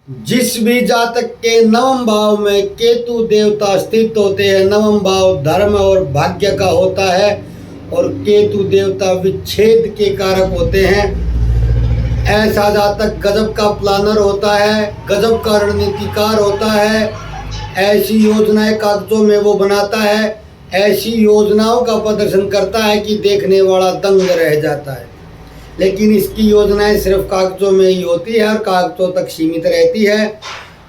जिस भी जातक के नवम भाव में केतु देवता स्थित होते हैं, नवम भाव धर्म और भाग्य का होता है और केतु देवता विच्छेद के कारक होते हैं, ऐसा जातक गजब का प्लानर होता है, गजब का रणनीतिकार होता है। ऐसी योजनाएं कागजों में वो बनाता है, ऐसी योजनाओं का प्रदर्शन करता है कि देखने वाला दंग रह जाता है। लेकिन इसकी योजनाएं सिर्फ कागजों में ही होती है और कागजों तक सीमित रहती है,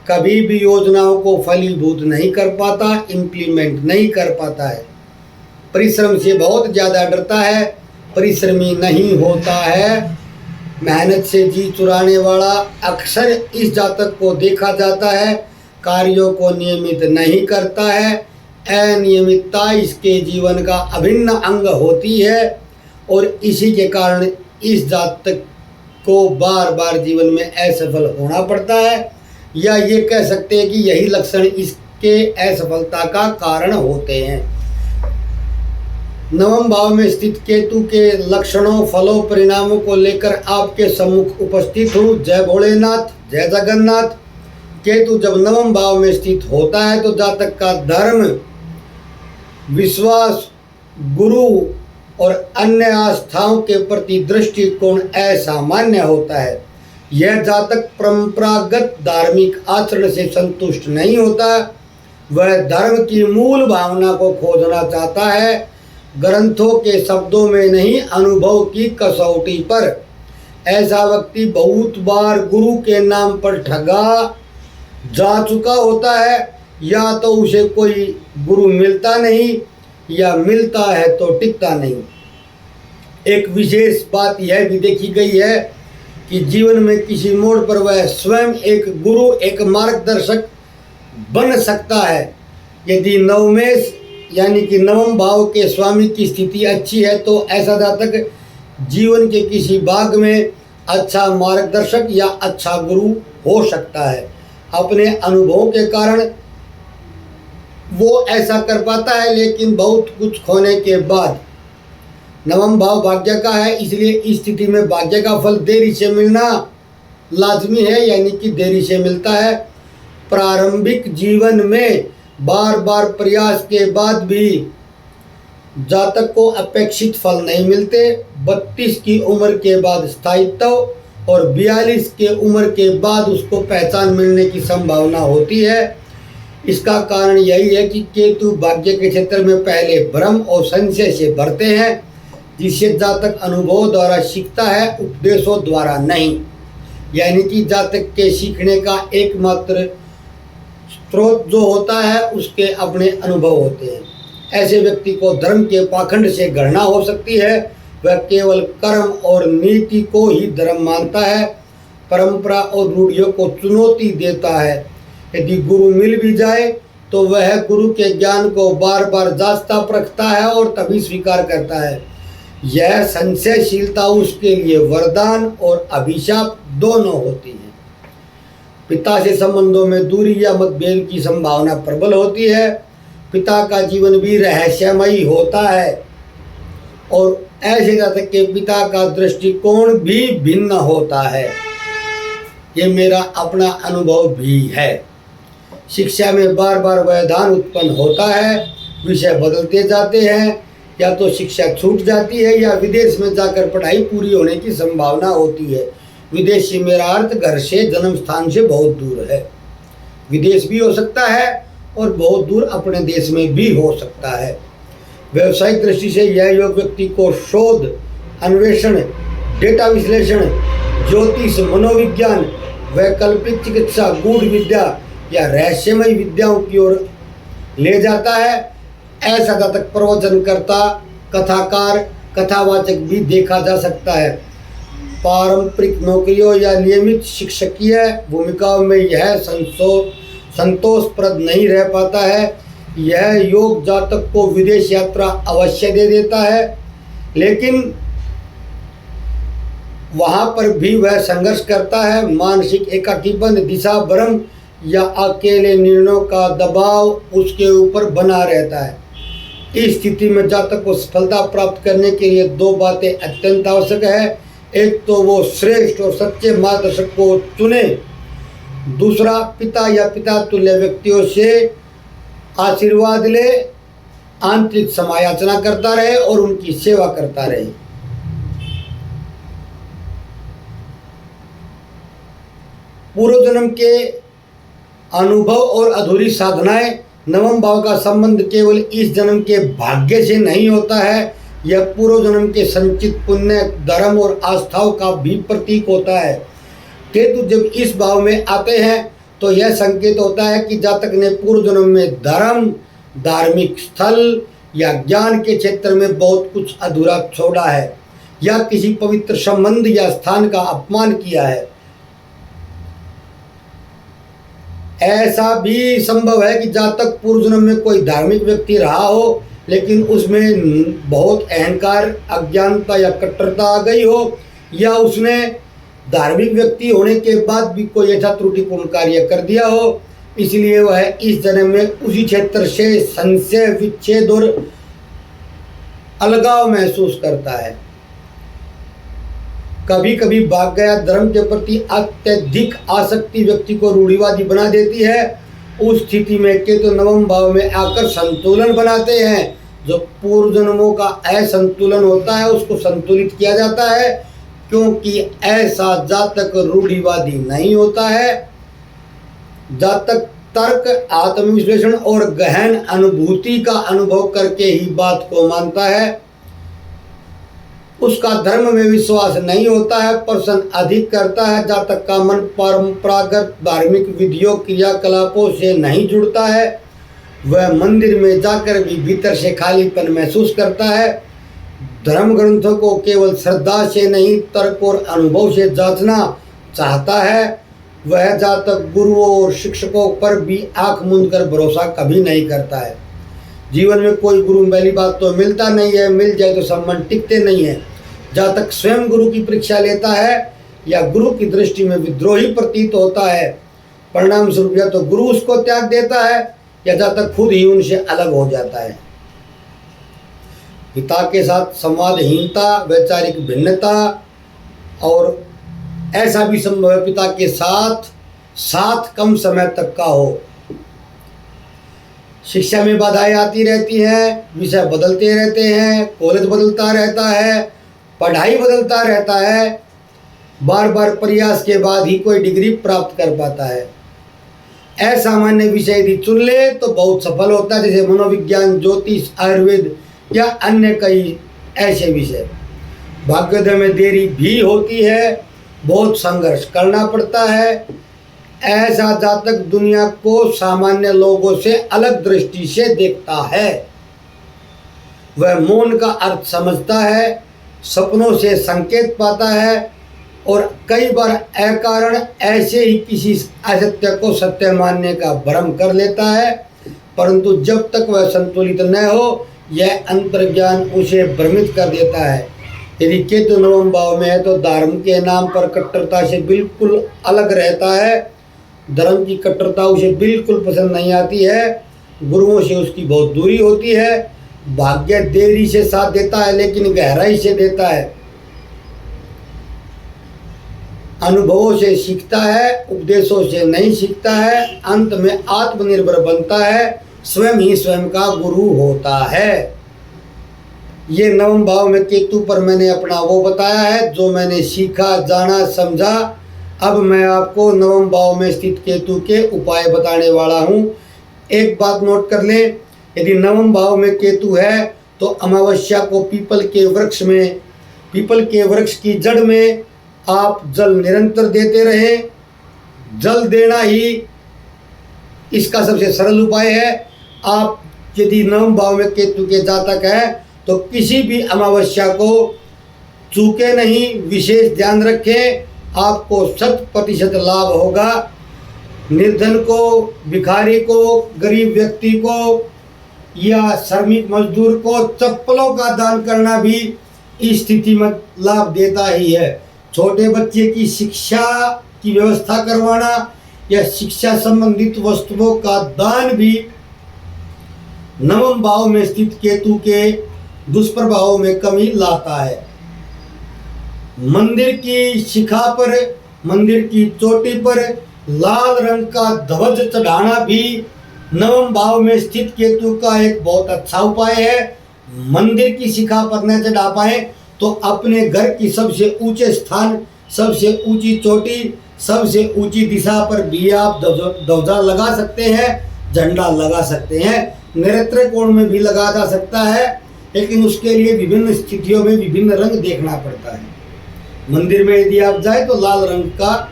कभी भी योजनाओं को फलीभूत नहीं कर पाता, इम्प्लीमेंट नहीं कर पाता है। परिश्रम से बहुत ज़्यादा डरता है, परिश्रमी नहीं होता है। मेहनत से जी चुराने वाला अक्सर इस जातक को देखा जाता है, कार्यों को नियमित नहीं करता है। अनियमितता इसके जीवन का अभिन्न अंग होती है और इसी के कारण इस जातक को बार बार जीवन में असफल होना पड़ता है, या ये कह सकते हैं कि यही लक्षण इसके असफलता का कारण होते हैं। नवम भाव में स्थित केतु के लक्षणों, फलों, परिणामों को लेकर आपके सम्मुख उपस्थित हूँ। जय भोलेनाथ, जय जगन्नाथ। केतु जब नवम भाव में स्थित होता है तो जातक का धर्म, विश्वास, गुरु और अन्य आस्थाओं के प्रति दृष्टिकोण असामान्य होता है। यह जातक परंपरागत धार्मिक आचरण से संतुष्ट नहीं होता, वह धर्म की मूल भावना को खोजना चाहता है, ग्रंथों के शब्दों में नहीं, अनुभव की कसौटी पर। ऐसा व्यक्ति बहुत बार गुरु के नाम पर ठगा जा चुका होता है, या तो उसे कोई गुरु मिलता नहीं या मिलता है तो टिकता नहीं। एक विशेष बात यह भी देखी गई है कि जीवन में किसी मोड़ पर वह स्वयं एक गुरु, एक मार्गदर्शक बन सकता है। यदि नवमेश यानी कि नवम भाव के स्वामी की स्थिति अच्छी है तो ऐसा जातक जीवन के किसी भाग में अच्छा मार्गदर्शक या अच्छा गुरु हो सकता है। अपने अनुभवों के कारण वो ऐसा कर पाता है, लेकिन बहुत कुछ खोने के बाद। नवम भाव भाग्य का है, इसलिए इस स्थिति में भाग्य का फल देरी से मिलना लाजमी है, यानी कि देरी से मिलता है। प्रारंभिक जीवन में बार बार प्रयास के बाद भी जातक को अपेक्षित फल नहीं मिलते। 32 की उम्र के बाद स्थायित्व और 42 के उम्र के बाद उसको पहचान मिलने की संभावना होती है। इसका कारण यही है कि केतु भाग्य के क्षेत्र में पहले भ्रम और संशय से भरते हैं, जिससे जातक अनुभव द्वारा सीखता है, उपदेशों द्वारा नहीं। यानी कि जातक के सीखने का एकमात्र स्रोत जो होता है उसके अपने अनुभव होते हैं। ऐसे व्यक्ति को धर्म के पाखंड से घृणा हो सकती है, वह केवल कर्म और नीति को ही धर्म मानता है, परंपरा और रूढ़ियों को चुनौती देता है। यदि गुरु मिल भी जाए तो वह गुरु के ज्ञान को बार बार जांचता परखता है और तभी स्वीकार करता है। यह संशयशीलता उसके लिए वरदान और अभिशाप दोनों होती है। पिता से संबंधों में दूरी या मतभेद की संभावना प्रबल होती है। पिता का जीवन भी रहस्यमयी होता है और ऐसे जातक के पिता का दृष्टिकोण भी भिन्न होता है। ये मेरा अपना अनुभव भी है। शिक्षा में बार बार व्यवधान उत्पन्न होता है, विषय बदलते जाते हैं, या तो शिक्षा छूट जाती है या विदेश में जाकर पढ़ाई पूरी होने की संभावना होती है। विदेश से मेरा अर्थ घर से, जन्म स्थान से बहुत दूर है। विदेश भी हो सकता है और बहुत दूर अपने देश में भी हो सकता है। व्यावसायिक दृष्टि से यह योग व्यक्ति को शोध, अन्वेषण, डेटा विश्लेषण, ज्योतिष, मनोविज्ञान, वैकल्पिक चिकित्सा, गूढ़ विद्या या रहस्यमय विद्याओं की ओर ले जाता है। ऐसा जातक प्रवचनकर्ता, कथाकार, कथावाचक भी देखा जा सकता है। पारंपरिक नौकरियों या नियमित शिक्षकीय भूमिकाओं में यह संतोषप्रद नहीं रह पाता है। यह योग जातक को विदेश यात्रा अवश्य दे देता है, लेकिन वहाँ पर भी वह संघर्ष करता है। मानसिक एकाकीपन, दिशा भ्रम या अकेले निर्णयों का दबाव उसके ऊपर बना रहता है। इस स्थिति में जातक को सफलता प्राप्त करने के लिए दो बातें अत्यंत आवश्यक है। एक तो वो श्रेष्ठ और सच्चे मार्गदर्शक को चुने दूसरा, पिता या पिता तुल्य व्यक्तियों से आशीर्वाद ले, आंतरिक समायाचना करता रहे और उनकी सेवा करता रहे। पूर्व जन्म के अनुभव और अधूरी साधनाएं, नवम भाव का संबंध केवल इस जन्म के भाग्य से नहीं होता है, यह पूर्व जन्म के संचित पुण्य, धर्म और आस्थाओं का भी प्रतीक होता है। केतु जब इस भाव में आते हैं तो यह संकेत होता है कि जातक ने पूर्व जन्म में धर्म, धार्मिक स्थल या ज्ञान के क्षेत्र में बहुत कुछ अधूरा छोड़ा है या किसी पवित्र संबंध या स्थान का अपमान किया है। ऐसा भी संभव है कि जातक पूर्व जन्म में कोई धार्मिक व्यक्ति रहा हो, लेकिन उसमें बहुत अहंकार, अज्ञानता या कट्टरता आ गई हो, या उसने धार्मिक व्यक्ति होने के बाद भी कोई ऐसा त्रुटिपूर्ण कार्य कर दिया हो, इसलिए वह इस जन्म में उसी क्षेत्र से संशय, विच्छेद और अलगाव महसूस करता है। कभी कभी भाग गया धर्म के प्रति अत्यधिक आसक्ति व्यक्ति को रूढ़िवादी बना देती है। उस स्थिति में केतु नवम भाव में आकर संतुलन बनाते हैं। जो पूर्व जन्मों का असंतुलन होता है उसको संतुलित किया जाता है, क्योंकि ऐसा जातक रूढ़िवादी नहीं होता है। जातक तर्क, आत्मविश्लेषण और गहन अनुभूति का अनुभव करके ही बात को मानता है। उसका धर्म में विश्वास नहीं होता है, प्रश्न अधिक करता है। जातक का मन परंपरागत धार्मिक विधियों, क्रियाकलापों से नहीं जुड़ता है। वह मंदिर में जाकर भी भीतर से खालीपन महसूस करता है। धर्म ग्रंथों को केवल श्रद्धा से नहीं, तर्क और अनुभव से जांचना चाहता है। वह जातक गुरुओं और शिक्षकों पर भी आंख मूंद कर भरोसा कभी नहीं करता है। जीवन में कोई गुरु पहली बात तो मिलता नहीं है, मिल जाए तो संबंध टिकते नहीं है। जातक स्वयं गुरु की परीक्षा लेता है या गुरु की दृष्टि में विद्रोही प्रतीत होता है। परिणाम स्वरूप या तो गुरु उसको त्याग देता है या जातक खुद ही उनसे अलग हो जाता है। पिता के साथ संवादहीनता, वैचारिक भिन्नता, और ऐसा भी संभव है पिता के साथ कम समय तक का हो। शिक्षा में बाधाएं आती रहती हैं, विषय बदलते रहते हैं, कॉलेज बदलता रहता है, पढ़ाई बदलता रहता है, बार बार प्रयास के बाद ही कोई डिग्री प्राप्त कर पाता है। असामान्य विषय यदि चुन ले तो बहुत सफल होता है, जैसे मनोविज्ञान, ज्योतिष, आयुर्वेद या अन्य कई ऐसे विषय। भाग्योदय में देरी भी होती है, बहुत संघर्ष करना पड़ता है। ऐसा जातक दुनिया को सामान्य लोगों से अलग दृष्टि से देखता है। वह मौन का अर्थ समझता है, सपनों से संकेत पाता है और कई बार अकारण ऐसे ही किसी असत्य को सत्य मानने का भ्रम कर लेता है। परंतु जब तक वह संतुलित न हो, यह अंतर्ज्ञान उसे भ्रमित कर देता है। यदि केतु नवम भाव में है तो धर्म के नाम पर कट्टरता से बिल्कुल अलग रहता है। धर्म की कट्टरता उसे बिल्कुल पसंद नहीं आती है। गुरुओं से उसकी बहुत दूरी होती है। भाग्य देरी से साथ देता है लेकिन गहराई से देता है। अनुभवों से सीखता है, उपदेशों से नहीं सीखता है। अंत में आत्मनिर्भर बनता है, स्वयं ही स्वयं का गुरु होता है। ये नवम भाव में केतु पर मैंने अपना वो बताया है जो मैंने सीखा, जाना, समझा। अब मैं आपको नवम भाव में स्थित केतु के उपाय बताने वाला हूँ। एक बात नोट कर लें, यदि नवम भाव में केतु है तो अमावस्या को पीपल के वृक्ष की जड़ में आप जल निरंतर देते रहें। जल देना ही इसका सबसे सरल उपाय है। आप यदि नवम भाव में केतु के जातक हैं तो किसी भी अमावस्या को चूके नहीं, विशेष ध्यान रखें, आपको 100% लाभ होगा। निर्धन को, भिखारी को, गरीब व्यक्ति को या श्रमिक मजदूर को चप्पलों का दान करना भी इस स्थिति में लाभ देता ही है। छोटे बच्चे की शिक्षा की व्यवस्था करवाना या शिक्षा संबंधित वस्तुओं का दान भी नवम भाव में स्थित केतु के दुष्प्रभावों में कमी लाता है। मंदिर की शिखा पर, मंदिर की चोटी पर लाल रंग का ध्वज चढ़ाना भी नवम भाव में स्थित केतु का एक बहुत अच्छा उपाय है। मंदिर की शिखा पर न चढ़ा पाए तो अपने घर की सबसे ऊंचे स्थान, सबसे ऊंची चोटी, सबसे ऊंची दिशा पर भी आप ध्वजा लगा सकते हैं, झंडा लगा सकते हैं। नैऋत्य कोण में भी लगा जा सकता है, लेकिन उसके लिए विभिन्न स्थितियों में विभिन्न रंग देखना पड़ता है। मंदिर में यदि आप जाए तो लाल रंग का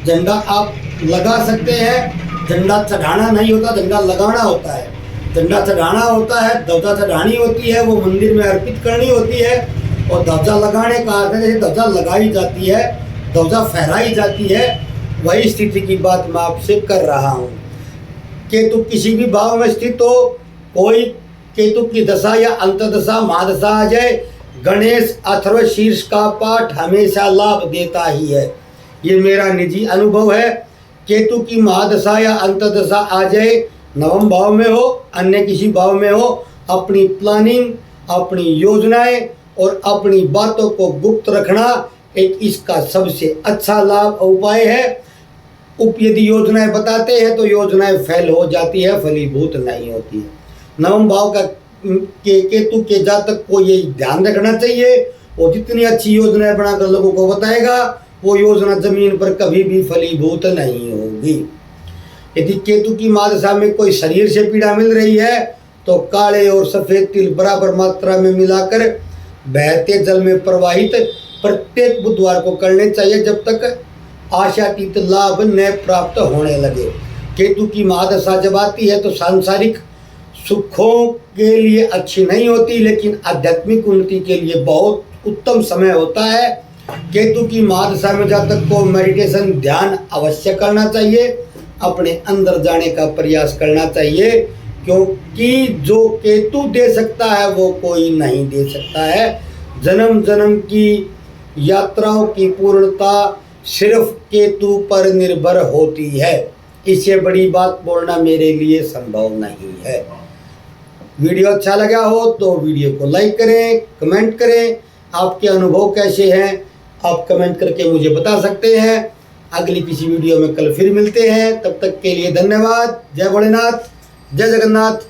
झंडा आप लगा सकते हैं। झंडा चढ़ाना नहीं होता, झंडा लगाना होता है। झंडा चढ़ाना होता है, ध्वजा चढ़ानी होती है, वो मंदिर में अर्पित करनी होती है। और ध्वजा लगाने का अर्थ है जैसे ध्वजा लगाई जाती है, ध्वजा फहराई जाती है, वही स्थिति की बात मैं आपसे कर रहा हूँ। केतु किसी भी भाव में स्थित हो, कोई केतु की दशा या अंतदशा महादशा आ जाए, गणेश अथर्व शीर्ष का पाठ हमेशा लाभ देता ही है। ये मेरा निजी अनुभव है। केतु की महादशा या अंतदशा आ जाए, नवम भाव में हो, अन्य किसी भाव में हो, अपनी प्लानिंग, अपनी योजनाएं और अपनी बातों को गुप्त रखना एक इसका सबसे अच्छा लाभ उपाय है। यदि योजनाएं बताते हैं तो योजनाएं फेल हो जाती है, फलीभूत नहीं होती है। नवम भाव का केतु के जातक को ये ध्यान रखना चाहिए, वो जितनी अच्छी योजनाएं बनाकर लोगों को बताएगा, वो योजना जमीन पर कभी भी फलीभूत नहीं होगी। यदि केतु की महादशा में कोई शरीर से पीड़ा मिल रही है तो काले और सफ़ेद तिल बराबर मात्रा में मिलाकर बहते जल में प्रवाहित प्रत्येक बुधवार को करने चाहिए, जब तक आशातीत लाभ न प्राप्त होने लगे। केतु की महादशा जब आती है तो सांसारिक सुखों के लिए अच्छी नहीं होती, लेकिन आध्यात्मिक उन्नति के लिए बहुत उत्तम समय होता है। केतु की महादशा में जातक को मेडिटेशन, ध्यान अवश्य करना चाहिए, अपने अंदर जाने का प्रयास करना चाहिए, क्योंकि जो केतु दे सकता है वो कोई नहीं दे सकता है। जन्म जन्म की यात्राओं की पूर्णता सिर्फ केतु पर निर्भर होती है। इससे बड़ी बात बोलना मेरे लिए संभव नहीं है। वीडियो अच्छा लगा हो तो वीडियो को लाइक करें, कमेंट करें। आपके अनुभव कैसे हैं आप कमेंट करके मुझे बता सकते हैं। अगली किसी वीडियो में कल फिर मिलते हैं, तब तक के लिए धन्यवाद। जय भोलेनाथ, जय जगन्नाथ।